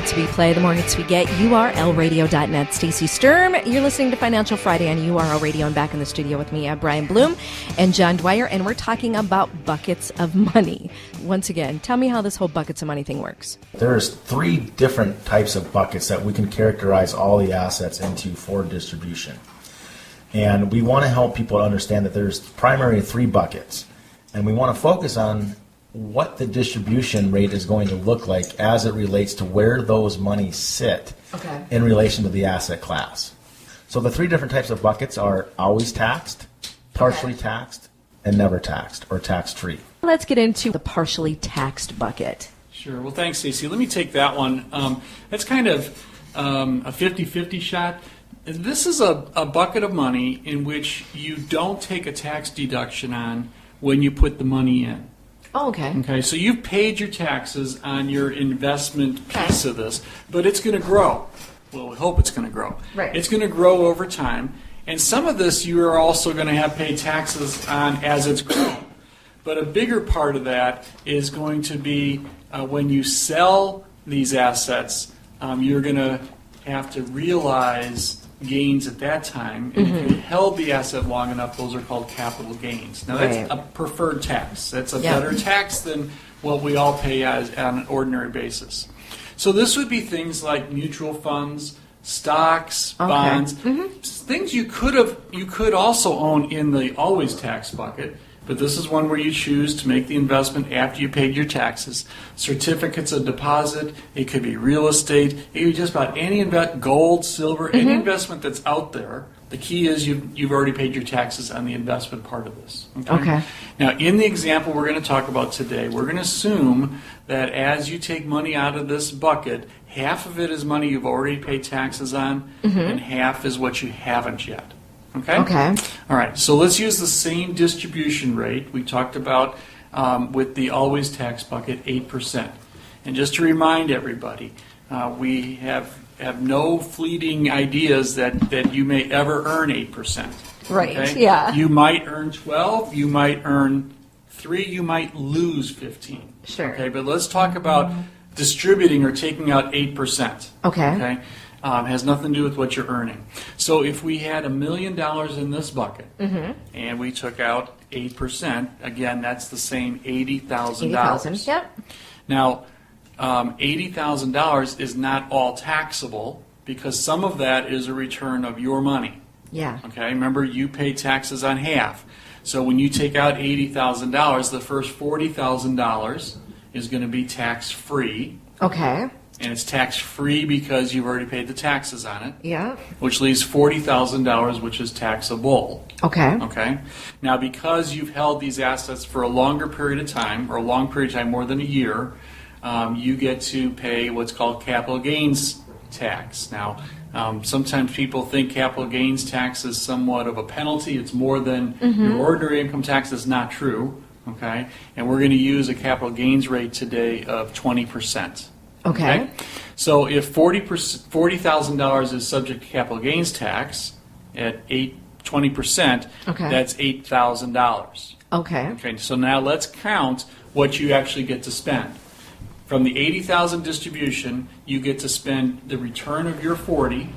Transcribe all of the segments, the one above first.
hits we play, the more hits we get. URLradio.net. Stacey Sturm. You're listening to Financial Friday on URL Radio, and back in the studio with me, Brian Bloom and John Dwyer, and we're talking about buckets of money. Once again, tell me how this whole buckets of money thing works. There's 3 different types of buckets that we can characterize all the assets into for distribution. And we want to help people understand that there's primarily 3 buckets. And we want to focus on what the distribution rate is going to look like as it relates to where those monies sit in relation to the asset class. So the 3 different types of buckets are always taxed, partially taxed, and never taxed or tax-free. Let's get into the partially taxed bucket. Sure. Well, thanks, Stacey. Let me take that one. That's kind of a 50-50 shot. This is a bucket of money in which you don't take a tax deduction on when you put the money in. Oh, okay. Okay, so you've paid your taxes on your investment piece of this, but it's going to grow. Well, we hope it's going to grow. Right. It's going to grow over time, and some of this you are also going to have paid taxes on as it's grown. But a bigger part of that is going to be when you sell these assets, you're going to have to realize gains at that time, and if you held the asset long enough, those are called capital gains. Now, that's a preferred tax. That's a better tax than what we all pay on an ordinary basis. So this would be things like mutual funds, stocks, bonds, things you could also own in the always tax bucket. But this is one where you choose to make the investment after you paid your taxes. Certificates of deposit, it could be real estate, it could be just about any gold, silver, any investment that's out there. The key is you've already paid your taxes on the investment part of this. Okay. Now, in the example we're going to talk about today, we're going to assume that as you take money out of this bucket, half of it is money you've already paid taxes on, and half is what you haven't yet. Okay? All right, so let's use the same distribution rate we talked about with the always tax bucket, 8%. And just to remind everybody, we have no fleeting ideas that you may ever earn 8%. Right, okay? You might earn 12, you might earn 3, you might lose 15. Sure. Okay, but let's talk about distributing or taking out 8%. Okay. Has nothing to do with what you're earning. So if we had $1 million in this bucket and we took out 8%, again, that's the same $80,000. $80,000, yep. Now, $80,000 is not all taxable because some of that is a return of your money. Yeah. Okay, remember you pay taxes on half. So when you take out $80,000, the first $40,000 is going to be tax-free. Okay. And it's tax-free because you've already paid the taxes on it. Yeah. Which leaves $40,000, which is taxable. Okay. Okay. Now, because you've held these assets for a longer period of time, or a long period of time, more than a year, you get to pay what's called capital gains tax. Now, sometimes people think capital gains tax is somewhat of a penalty. It's more than your ordinary income tax. That's not true. Okay. And we're going to use a capital gains rate today of 20%. Okay. So if $40,000 is subject to capital gains tax at 20%, that's $8,000. Okay. So now let's count what you actually get to spend. From the $80,000 distribution, you get to spend the return of your 40.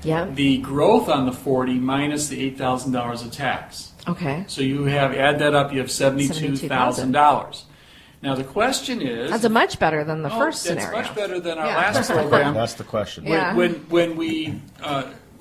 Yeah. The growth on the 40 minus the $8,000 of tax. Okay. So you add that up, you have $72,000. Now, the question is... That's much better than the first scenario. That's much better than our last program. That's the question. When we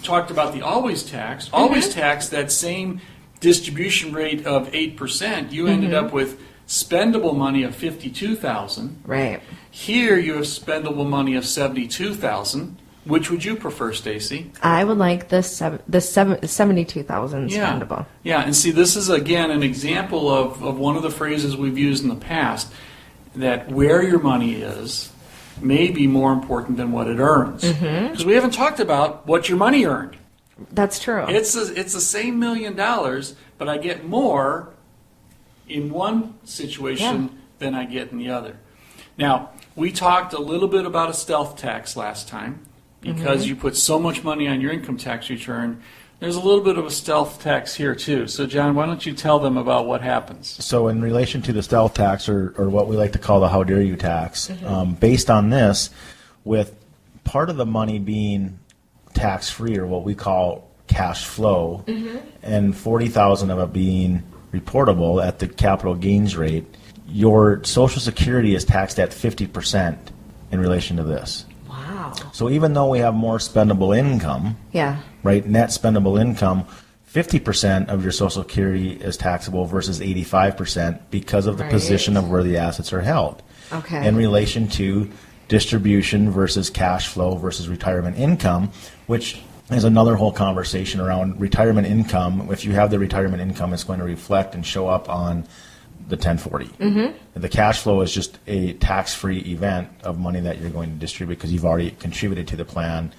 talked about the always tax, that same distribution rate of 8%, you ended up with spendable money of $52,000. Right. Here, you have spendable money of $72,000. Which would you prefer, Stacy? I would like the $72,000 spendable. Yeah, and see, this is, again, an example of one of the phrases we've used in the past, that where your money is may be more important than what it earns. Because we haven't talked about what your money earned. That's true. It's the same $1 million, but I get more in one situation than I get in the other. Now, we talked a little bit about a stealth tax last time. Because you put so much money on your income tax return, there's a little bit of a stealth tax here too. So John, why don't you tell them about what happens? So in relation to the stealth tax, or what we like to call the how dare you tax, based on this, with part of the money being tax-free, or what we call cash flow, and 40,000 of it being reportable at the capital gains rate, your Social Security is taxed at 50% in relation to this. Wow. So even though we have more spendable income, Yeah. right, net spendable income, 50% of your Social Security is taxable versus 85% because of the Right. position of where the assets are held. Okay. In relation to distribution versus cash flow versus retirement income, which is another whole conversation around retirement income. If you have the retirement income, it's going to reflect and show up on the 1040. The cash flow is just a tax-free event of money that you're going to distribute because you've already contributed to the plan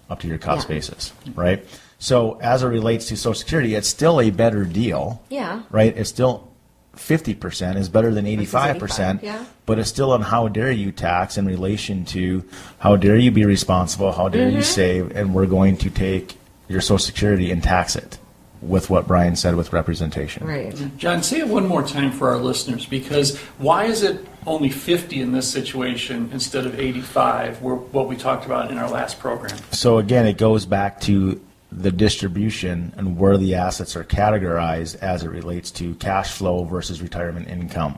up to your cost Yeah. basis, right? So as it relates to Social Security, it's still a better deal, Yeah. right? It's still 50% is better than 85%, 85, yeah. but it's still on how dare you tax in relation to how dare you be responsible, how dare you save, and we're going to take your Social Security and tax it with what Brian said with representation. Right. John, say it one more time for our listeners, because why is it only 50 in this situation instead of 85, what we talked about in our last program? So again, it goes back to the distribution and where the assets are categorized as it relates to cash flow versus retirement income.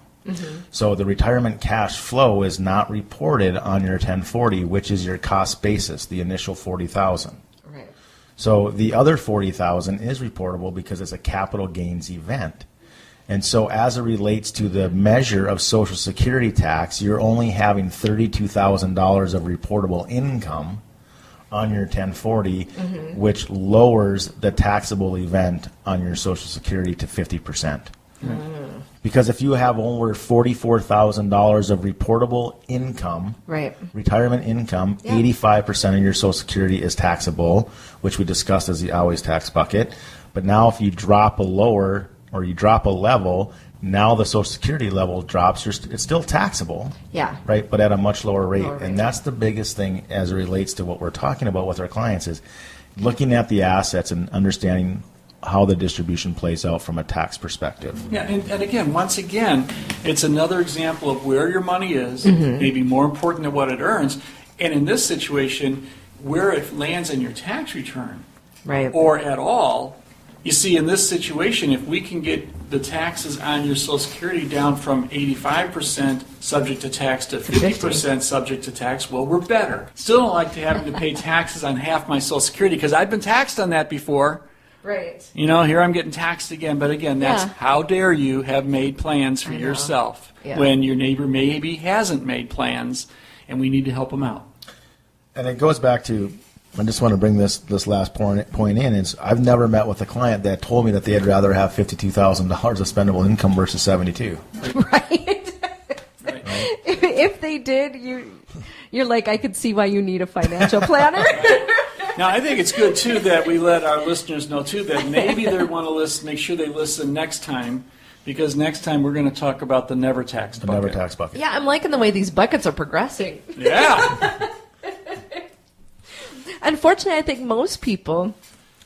So the retirement cash flow is not reported on your 1040, which is your cost basis, the initial 40,000. Right. So the other 40,000 is reportable because it's a capital gains event. And so as it relates to the measure of Social Security tax, you're only having $32,000 of reportable income on your 1040, which lowers the taxable event on your Social Security to 50%. Because if you have over $44,000 of reportable income, Right. retirement income, Yeah. 85% of your Social Security is taxable, which we discussed as the always tax bucket. But now if you drop a lower or you drop a level, now the Social Security level drops. It's still taxable, Yeah. right, but at a much lower rate. Lower rate. And that's the biggest thing as it relates to what we're talking about with our clients is looking at the assets and understanding how the distribution plays out from a tax perspective. Yeah, and again, once again, it's another example of where your money is, maybe more important than what it earns, and in this situation, where it lands in your tax return, Right. or at all. You see, in this situation, if we can get the taxes on your Social Security down from 85% subject to tax to 50% subject to tax, well, we're better. Still don't like to having to pay taxes on half my Social Security because I've been taxed on that before. Right. You know, here I'm getting taxed again. But again, that's Yeah. how dare you have made plans for I know. yourself Yeah. when your neighbor maybe hasn't made plans, and we need to help them out. And it goes back to, I just want to bring this last point in, is I've never met with a client that told me that they'd rather have $52,000 of spendable income versus 72. Right. Right. If they did, you're like, I could see why you need a financial planner. Now, I think it's good, too, that we let our listeners know, too, that maybe they want to listen, make sure they listen next time, because next time we're going to talk about the never taxed The bucket. never tax bucket. Yeah, I'm liking the way these buckets are progressing. Yeah. Unfortunately, I think most people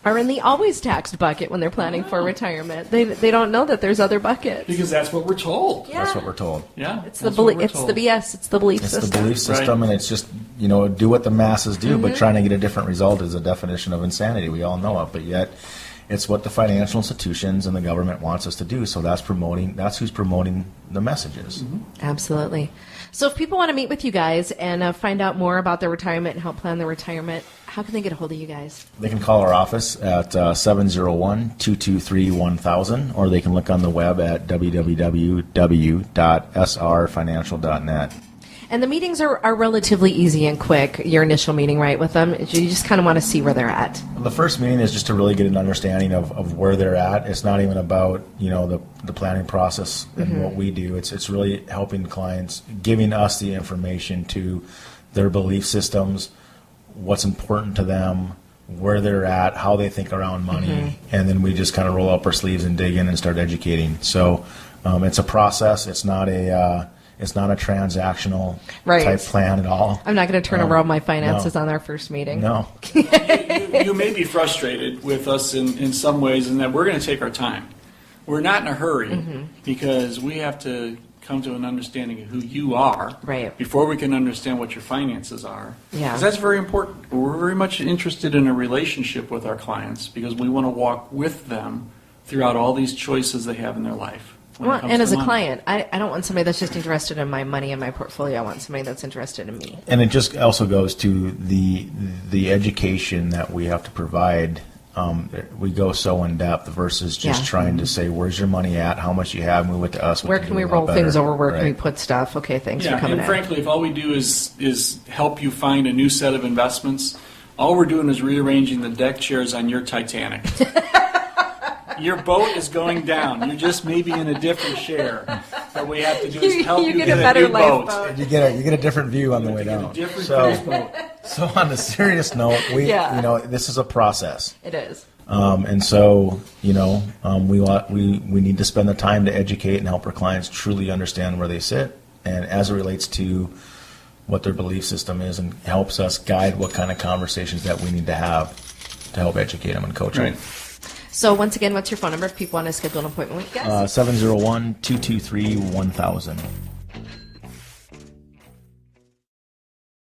are in the always taxed bucket when they're planning for retirement. They don't know that there's other buckets. Because that's what we're told. Yeah. That's what we're told. Yeah. It's the that's what we're it's the told. BS. It's the belief It's system. the belief system, and it's just, do what the masses do, but trying to get a different result is a definition of insanity. We all know it, but yet it's what the financial institutions and the government wants us to do. So that's who's promoting the messages. Absolutely. So if people want to meet with you guys and find out more about their retirement and help plan their retirement, how can they get a hold of you guys? They can call our office at 701-223-1000, or they can look on the web at www.srfinancial.net. And the meetings are relatively easy and quick, your initial meeting, right, with them? You just kind of want to see where they're at. The first meeting is just to really get an understanding of where they're at. It's not even about, the planning process and what we do. It's really helping clients, giving us the information to their belief systems, what's important to them, where they're at, how they think around money, and then we just kind of roll up our sleeves and dig in and start educating. So it's a process. It's not a transactional Right. type plan at all. I'm not going to turn around my finances no. on our first meeting. No. You may be frustrated with us in some ways in that we're going to take our time. We're not in a hurry because we have to come to an understanding of who you are, Right. before we can understand what your finances are. Yeah. 'Cause that's very important. We're very much interested in a relationship with our clients because we want to walk with them throughout all these choices they have in their life. when it Well, comes and to as a money. client, I don't want somebody that's just interested in my money and my portfolio. I want somebody that's interested in me. And it just also goes to the education that we have to provide. We go so in depth versus just Yeah. trying to say, where's your money at? How much you have? Move it to us. Where can we do a lot roll things better. over? Where can we Right. put stuff? Okay, thanks for Yeah, coming and in. frankly, if all we do is help you find a new set of investments, all we're doing is rearranging the deck chairs on your Titanic. Your boat is going down. You're just maybe in a different share. What we have to do is help You you get get a a better new boat. lifeboat. You get a different view on the way You get down. a different So, cruise boat. so on the serious note, Yeah. this is a process. It is. And so, we need to spend the time to educate and help our clients truly understand where they sit, and as it relates to what their belief system is, and helps us guide what kind of conversations that we need to have to help educate them and coach them. Right. So once again, what's your phone number if people want to schedule an appointment with you guys? 701-223-1000.